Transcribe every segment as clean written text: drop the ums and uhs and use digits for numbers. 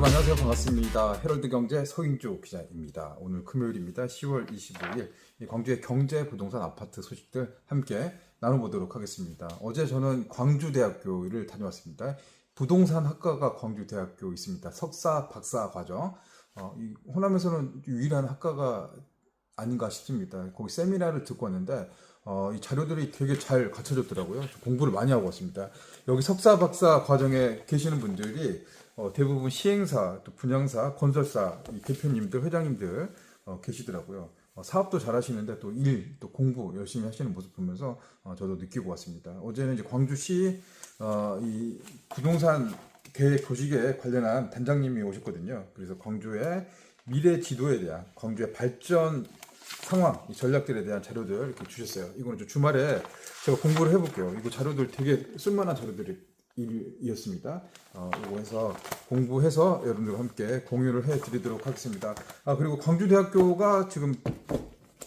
여러분 안녕하세요. 반갑습니다. 헤럴드 경제 서인주 기자입니다. 오늘 금요일입니다. 10월 25일 광주의 경제, 부동산, 아파트 소식들 함께 나눠보도록 하겠습니다. 어제 저는 광주대학교를 다녀왔습니다. 부동산 학과가 광주대학교 있습니다. 석사, 박사 과정. 이 호남에서는 유일한 학과가 아닌가 싶습니다. 거기 세미나를 듣고 왔는데 이 자료들이 되게 잘 갖춰졌더라고요. 공부를 많이 하고 왔습니다. 여기 석사, 박사 과정에 계시는 분들이 대부분 시행사, 또 분양사, 건설사 이 대표님들, 회장님들 계시더라고요. 사업도 잘 하시는데 또 일, 또 공부 열심히 하시는 모습 보면서 저도 느끼고 왔습니다. 어제는 이제 광주시 이 부동산 계획 조직에 관련한 단장님이 오셨거든요. 그래서 광주의 미래 지도에 대한, 광주의 발전 상황, 이 전략들에 대한 자료들 이렇게 주셨어요. 이거는 좀 주말에 제가 공부를 해볼게요. 이거 자료들 되게 쓸만한 자료들이었습니다. 이거 해서 공부해서 여러분들과 함께 공유를 해드리도록 하겠습니다. 그리고 광주대학교가 지금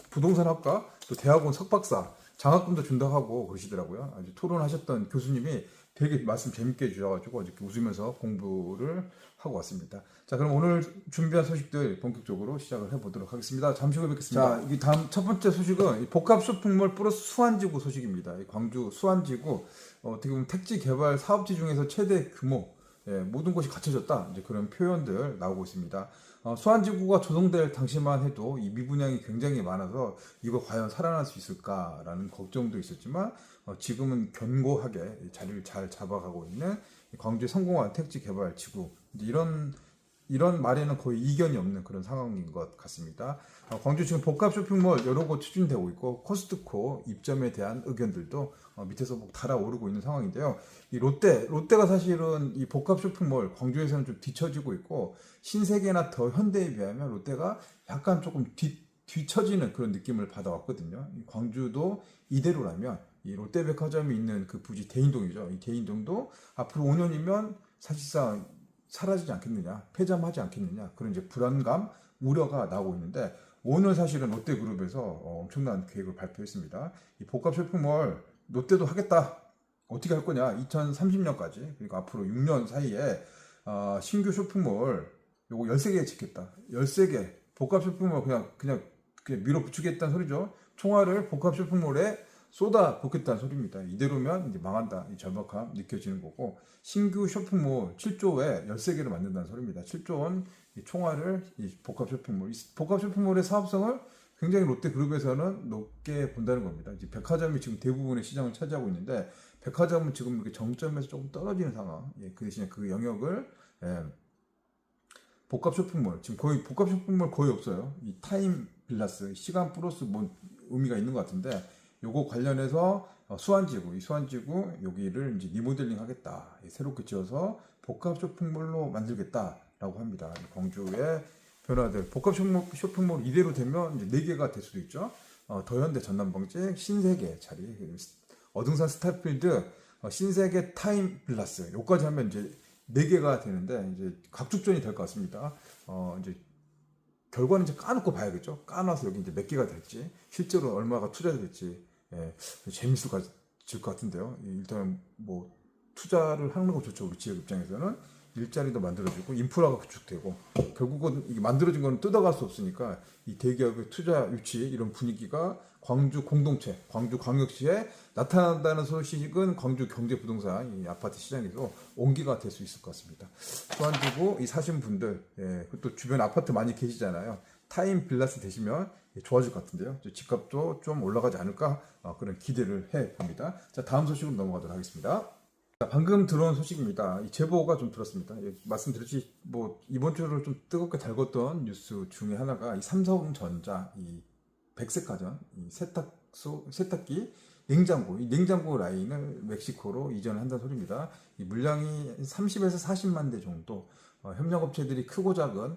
부동산학과, 또 대학원 석박사 장학금도 준다고 하고 그러시더라고요. 아주 토론하셨던 교수님이 되게 말씀 재밌게 해주셔가지고 이렇게 웃으면서 공부를 하고 왔습니다. 자, 그럼 오늘 준비한 소식들 본격적으로 시작을 해보도록 하겠습니다. 잠시 후에 뵙겠습니다. 자, 이 다음 첫 번째 소식은 복합 쇼핑몰 플러스 수완지구 소식입니다. 광주 수완지구 어떻게 보면 택지 개발 사업지 중에서 최대 규모, 모든 것이 갖춰졌다, 이제 그런 표현들 나오고 있습니다. 수완지구가 조성될 당시만 해도 이 미분양이 굉장히 많아서 이거 과연 살아날 수 있을까라는 걱정도 있었지만 지금은 견고하게 자리를 잘 잡아가고 있는 광주의 성공한 택지 개발 지구, 이런 말에는 거의 이견이 없는 그런 상황인 것 같습니다. 광주 지금 복합 쇼핑몰 여러 곳 추진되고 있고 코스트코 입점에 대한 의견들도 밑에서 뭐 달아오르고 있는 상황인데요. 이 롯데가 사실은 이 복합 쇼핑몰 광주에서는 좀 뒤처지고 있고 신세계나 더 현대에 비하면 롯데가 약간 조금 뒤처지는 그런 느낌을 받아왔거든요. 광주도 이대로라면 이 롯데백화점이 있는 그 부지 대인동이죠. 이 대인동도 앞으로 5년이면 사실상 사라지지 않겠느냐, 폐점하지 않겠느냐, 그런 이제 불안감, 우려가 나오고 있는데 오늘 사실은 롯데그룹에서 엄청난 계획을 발표했습니다. 이 복합 쇼핑몰 롯데도 하겠다. 어떻게 할 거냐? 2030년까지, 그러니까 앞으로 6년 사이에 신규 쇼핑몰 요거 13개 짓겠다. 13개 복합 쇼핑몰 그냥 밀어붙이겠다는 소리죠. 총알을 복합 쇼핑몰에 쏟아 붓겠다는 소리입니다. 이대로면 이제 망한다, 이 절박함 느껴지는 거고, 신규 쇼핑몰 7조에 13개를 만든다는 소리입니다. 7조 원 총알을 이 복합 쇼핑몰의 사업성을 굉장히 롯데그룹에서는 높게 본다는 겁니다. 이제 백화점이 지금 대부분의 시장을 차지하고 있는데 백화점은 지금 이렇게 정점에서 조금 떨어지는 상황. 그 대신에 그 영역을 복합 쇼핑몰, 지금 거의 복합 쇼핑몰 거의 없어요. 이 타임 빌라스, 시간 플러스 뭐 의미가 있는 것 같은데, 요거 관련해서 이 수완지구 여기를 이제 리모델링 하겠다, 새롭게 지어서 복합 쇼핑몰로 만들겠다라고 합니다. 광주의 변화들, 복합 쇼핑몰 이대로 되면 이제 4개가 될 수도 있죠. 더현대 전남방직, 신세계 자리, 어등산 스타필드, 신세계 타임 빌라스, 요까지 하면 이제 4개가 되는데 이제 각축전이 될 것 같습니다. 이제 결과는 이제 까놓고 봐야겠죠. 까놔서 여기 이제 몇 개가 될지, 실제로 얼마가 투자될지, 재밌을 것 같은데요. 일단 뭐 투자를 하는 거 좋죠. 우리 지역 입장에서는 일자리도 만들어지고 인프라가 구축되고, 결국은 이게 만들어진 거는 뜯어갈 수 없으니까 이 대기업의 투자 유치, 이런 분위기가 광주 공동체, 광주 광역시에 나타난다는 소식은 광주 경제 부동산 이 아파트 시장에서 온기가 될 수 있을 것 같습니다. 수완지구 이 사신 분들, 또 주변 아파트 많이 계시잖아요. 타임 빌라스 되시면 좋아질 것 같은데요. 집값도 좀 올라가지 않을까, 그런 기대를 해 봅니다. 자, 다음 소식으로 넘어가도록 하겠습니다. 자, 방금 들어온 소식입니다. 이 제보가 좀 들었습니다. 말씀드렸지, 뭐 이번 주를 좀 뜨겁게 달궜던 뉴스 중에 하나가 이 삼성전자 이 백색가전, 이 세탁기, 냉장고, 이 냉장고 라인을 멕시코로 이전한다는 소리입니다. 이 물량이 30에서 40만 대 정도, 협력업체들이 크고 작은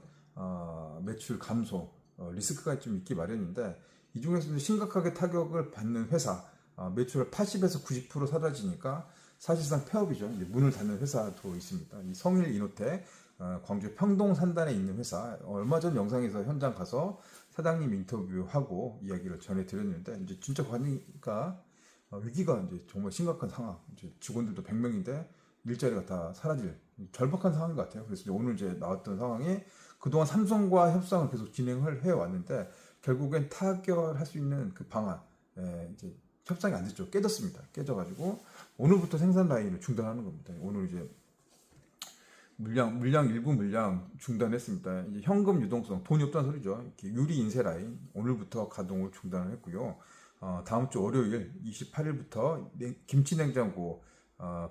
매출 감소, 리스크가 좀 있기 마련인데, 이 중에서도 심각하게 타격을 받는 회사, 매출 80에서 90% 사라지니까 사실상 폐업이죠. 이제 문을 닫는 회사도 있습니다. 이 성일 이노텍, 광주 평동 산단에 있는 회사, 얼마 전 영상에서 현장 가서 사장님 인터뷰하고 이야기를 전해드렸는데, 이제 진짜 가니까 위기가 이제 정말 심각한 상황. 이제 직원들도 100명인데 일자리가 다 사라질 절박한 상황인 것 같아요. 그래서 이제 오늘 이제 나왔던 상황이 그동안 삼성과 협상을 계속 진행을 해 왔는데 결국엔 타결할 수 있는 그 방안 이제 협상이 안 됐죠. 깨졌습니다. 깨져가지고 오늘부터 생산 라인을 중단하는 겁니다. 오늘 이제 일부 물량 중단했습니다. 이제 현금 유동성, 돈이 없다는 소리죠. 이렇게 유리 인쇄 라인 오늘부터 가동을 중단을 했고요. 다음 주 월요일 28일부터 김치 냉장고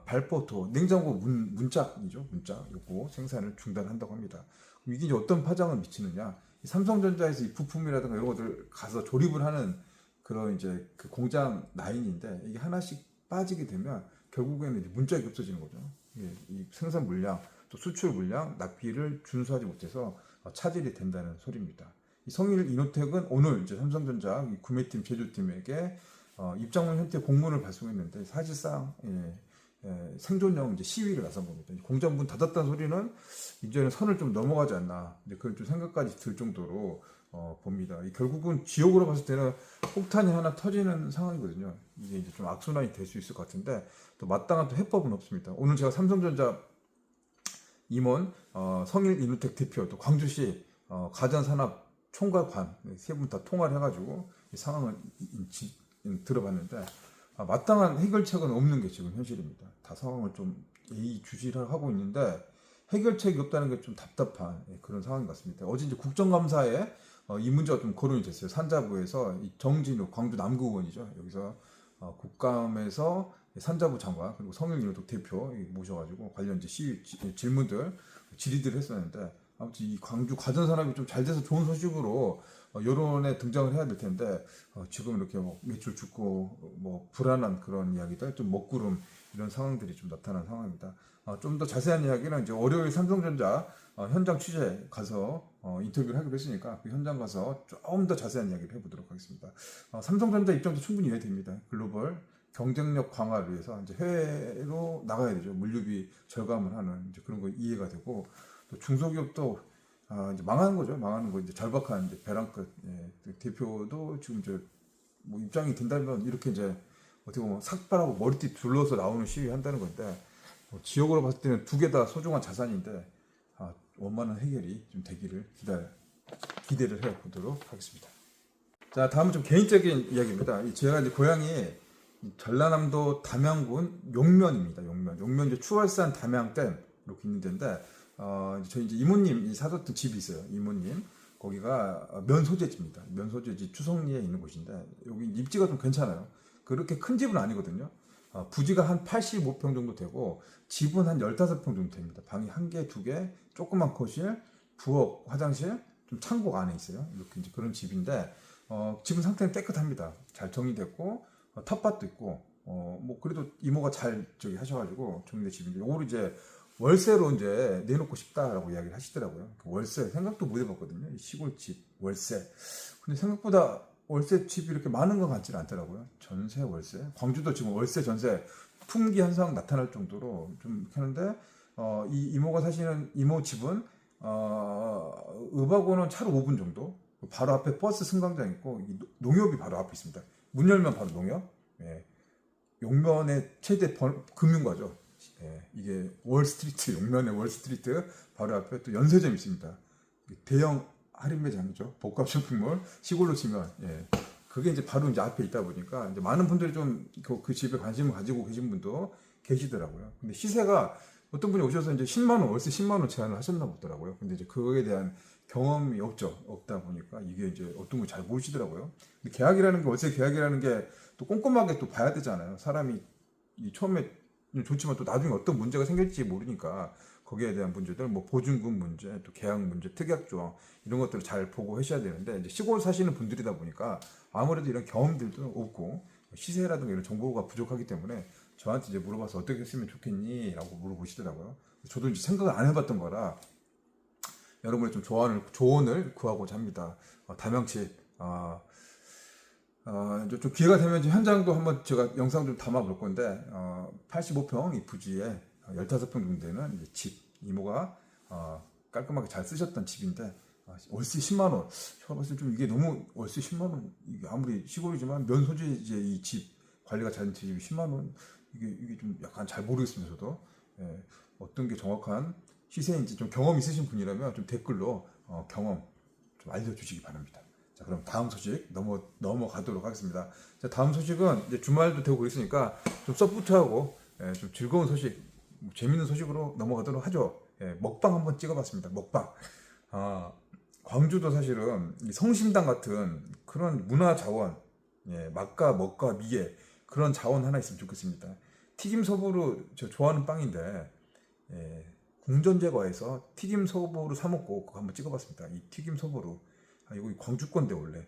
발포토 냉장고 문짝이죠. 문짝 요거 생산을 중단한다고 합니다. 이게 이제 어떤 파장을 미치느냐? 삼성전자에서 이 부품이라든가 이런 것들 가서 조립을 하는 그런 이제 그 공장 라인인데 이게 하나씩 빠지게 되면 결국에는 이제 문짝이 없어지는 거죠. 이 생산 물량 또 수출 물량 납기를 준수하지 못해서 차질이 된다는 소리입니다. 이 성일 이노텍은 오늘 이제 삼성전자 구매팀 제조팀에게 입장문 형태 공문을 발송했는데 사실상 생존형 이제 시위를 나선 겁니다. 공장 문 닫았다는 소리는 이제는 선을 좀 넘어가지 않나 그런 좀 생각까지 들 정도로 봅니다. 결국은 지역으로 봤을 때는 폭탄이 하나 터지는 상황이거든요. 이게 이제 좀 악순환이 될 수 있을 것 같은데 또 마땅한 또 해법은 없습니다. 오늘 제가 삼성전자 임원 성일 이노텍 대표 또 광주시 가전산업 총괄관 세 분 다 통화를 해가지고 이 상황을 들어봤는데 마땅한 해결책은 없는 게 지금 현실입니다. 다 상황을 좀 예의주시를 하고 있는데 해결책이 없다는 게 좀 답답한 그런 상황인 것 같습니다. 어제 이제 국정감사에 이 문제가 좀 거론이 됐어요. 산자부에서 이 정진우 광주 남구의원이죠. 여기서 국감에서 산자부 장관 그리고 성일 이노텍 대표 모셔가지고 관련 이제 시위 질문들 질의들을 했었는데 아무튼 이 광주 가전산업이 좀 잘 돼서 좋은 소식으로 여론에 등장을 해야 될 텐데 지금 이렇게 뭐 매출 죽고 뭐 불안한 그런 이야기들 좀 먹구름 이런 상황들이 좀 나타난 상황입니다. 좀 더 자세한 이야기는 이제 월요일 삼성전자 현장 취재 가서 인터뷰를 하기로 했으니까 그 현장 가서 좀 더 자세한 이야기를 해보도록 하겠습니다. 삼성전자 입장도 충분히 이해됩니다. 글로벌 경쟁력 강화를 위해서 이제 해외로 나가야 되죠. 물류비 절감을 하는 이제 그런 거 이해가 되고 또 중소기업도 이제 망하는 거죠. 망하는 거 이제 절박한 이제 배랑끝 대표도 지금 이제 뭐 입장이 된다면 이렇게 이제 어떻게 보면 삭발하고 머리띠 둘러서 나오는 시위 한다는 건데 지역으로 봤을 때는 두 개 다 소중한 자산인데 원만한 해결이 좀 되기를 기대를 해 보도록 하겠습니다. 자, 다음은 좀 개인적인 이야기입니다. 제가 이제 고향이 전라남도 담양군 용면입니다. 용면 이제 추월산 담양댐 이렇게 있는 데인데 저희 이제 이모님이 사셨던 집이 있어요. 이모님 거기가 면소재지입니다. 면소재지 추성리에 있는 곳인데 여기 입지가 좀 괜찮아요. 그렇게 큰 집은 아니거든요. 부지가 한 85평 정도 되고 집은 한 15평 정도 됩니다. 방이 1개, 2개, 조그만 거실, 부엌, 화장실, 좀 창고가 안에 있어요. 이렇게 이제 그런 집인데 집은 상태는 깨끗합니다. 잘 정리됐고 텃밭도 있고 뭐 그래도 이모가 잘 하셔가지고 정리된 집인데 요거를 이제 월세로 이제 내놓고 싶다라고 이야기를 하시더라고요. 월세 생각도 못 해봤거든요. 시골집 월세. 근데 생각보다 월세 집이 이렇게 많은 것 같지는 않더라고요. 전세 월세. 광주도 지금 월세 전세 품귀 현상 나타날 정도로 좀 이렇게 하는데 이 이모가 사시는 이모 집은 읍하고는 차로 5분 정도. 바로 앞에 버스 승강장 있고 농협이 바로 앞에 있습니다. 문 열면 바로 농협. 용면의 최대 금융가죠. 이게 월스트리트, 용면의 월스트리트 바로 앞에 또 연세점 있습니다. 대형 할인 매장이죠. 복합 쇼핑몰 시골로 치면 그게 이제 바로 이제 앞에 있다 보니까 이제 많은 분들이 좀 그 집에 관심을 가지고 계신 분도 계시더라고요. 근데 시세가 어떤 분이 오셔서 이제 10만 원 월세 10만 원 제안을 하셨나 보더라고요. 근데 이제 그거에 대한 경험이 없다 보니까 이게 이제 어떤 걸 잘 모르시더라고요. 근데 계약이라는 게 월세 계약이라는 게 또 꼼꼼하게 또 봐야 되잖아요. 사람이 처음에 좋지만 또 나중에 어떤 문제가 생길지 모르니까 거기에 대한 문제들, 뭐 보증금 문제, 또 계약 문제, 특약 조항 이런 것들을 잘 보고 하셔야 되는데 이제 시골 사시는 분들이다 보니까 아무래도 이런 경험들도 없고 시세라든가 이런 정보가 부족하기 때문에 저한테 이제 물어봐서 어떻게 했으면 좋겠니?라고 물어보시더라고요. 저도 이제 생각을 안 해봤던 거라 여러분의 좀 조언을 구하고자 합니다. 담양치 이제 좀 기회가 되면 현장도 한번 제가 영상 좀 담아 볼 건데 85평 이 부지에 15평 정도 되는 이제 집 이모가 깔끔하게 잘 쓰셨던 집인데 월세 10만 원. 제가 봤을 때 좀 이게 너무 월세 10만 원 이게 아무리 시골이지만 면소재 이제 이 집 관리가 잘 된 집이 10만 원 이게 좀 약간 잘 모르겠습니다 저도. 예, 어떤 게 정확한 시세인지 좀 경험 있으신 분이라면 좀 댓글로 경험 좀 알려주시기 바랍니다. 자, 그럼 다음 소식 넘어가도록 하겠습니다. 자, 다음 소식은 이제 주말도 되고 그랬으니까 좀 서프트하고 좀 즐거운 소식, 재밌는 소식으로 넘어가도록 하죠. 먹방 한번 찍어봤습니다. 먹방. 광주도 사실은 이 성심당 같은 그런 문화 자원, 맛과 먹과 미의 그런 자원 하나 있으면 좋겠습니다. 튀김 소보루 저 좋아하는 빵인데 궁전제과에서 튀김 소보루 사 먹고 그거 한번 찍어봤습니다. 이 튀김 소보루 이거 광주 건데 원래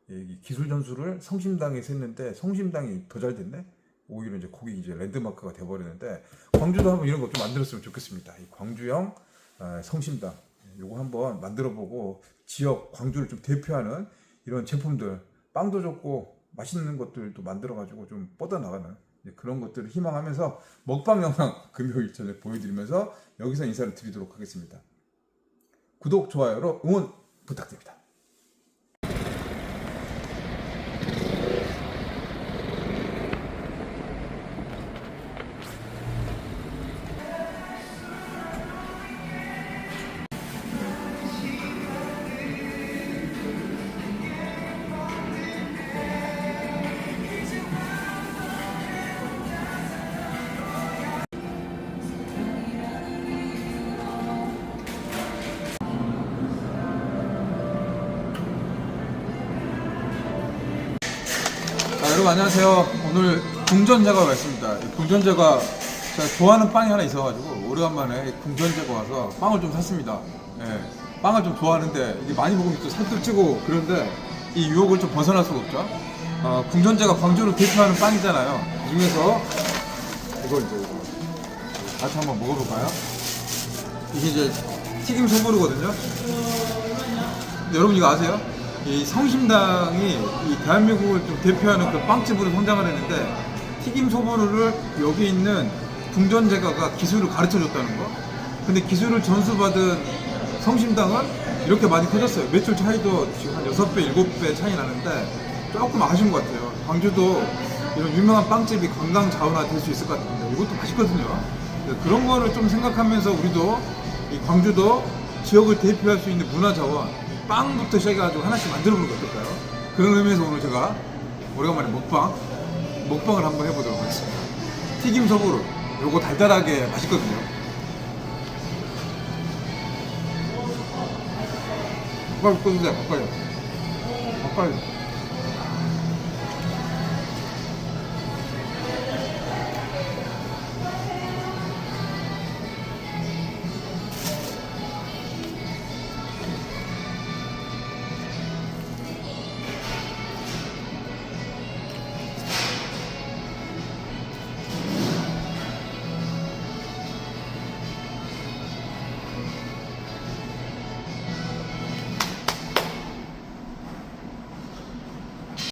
이 기술 전수를 성심당에서 했는데 성심당이 더 잘 됐네. 오히려 이제 거기 이제 랜드마크가 돼버렸는데 광주도 한번 이런 거 좀 만들었으면 좋겠습니다. 이 광주형 성심당 요거 한번 만들어보고 지역 광주를 좀 대표하는 이런 제품들 빵도 좋고 맛있는 것들도 만들어가지고 좀 뻗어나가는 그런 것들을 희망하면서 먹방 영상 금요일 저녁 보여드리면서 여기서 인사를 드리도록 하겠습니다. 구독, 좋아요로 응원 부탁드립니다. 여러분 안녕하세요. 오늘 궁전제과 왔습니다. 궁전제과 제가 좋아하는 빵이 하나 있어가지고 오래간만에 궁전제과 와서 빵을 좀 샀습니다. 빵을 좀 좋아하는데 이게 많이 먹으면 또 살도 찌고 그런데 이 유혹을 좀 벗어날 수가 없죠. 궁전제가 광주를 대표하는 빵이잖아요. 그 중에서 이걸 이제 같이 한번 먹어볼까요? 이게 이제 튀김 소보루거든요. 여러분 이거 아세요? 이 성심당이 이 대한민국을 좀 대표하는 그 빵집으로 성장을 했는데 튀김 소보루를 여기 있는 궁전제과가 기술을 가르쳐 줬다는 거. 근데 기술을 전수받은 성심당은 이렇게 많이 커졌어요. 매출 차이도 지금 한 6배, 7배 차이 나는데 조금 아쉬운 것 같아요. 광주도 이런 유명한 빵집이 관광 자원화 될 수 있을 것 같은데 이것도 맛있거든요. 그런 거를 좀 생각하면서 우리도 이 광주도 지역을 대표할 수 있는 문화 자원 빵부터 시작해가지고 하나씩 만들어보는 거 어떨까요? 그런 의미에서 오늘 제가 오래간만에 먹방을 한번 해보도록 하겠습니다. 튀김 소보루 요거 달달하게 맛있거든요. 젓갈 꺼주세요. 젓갈요.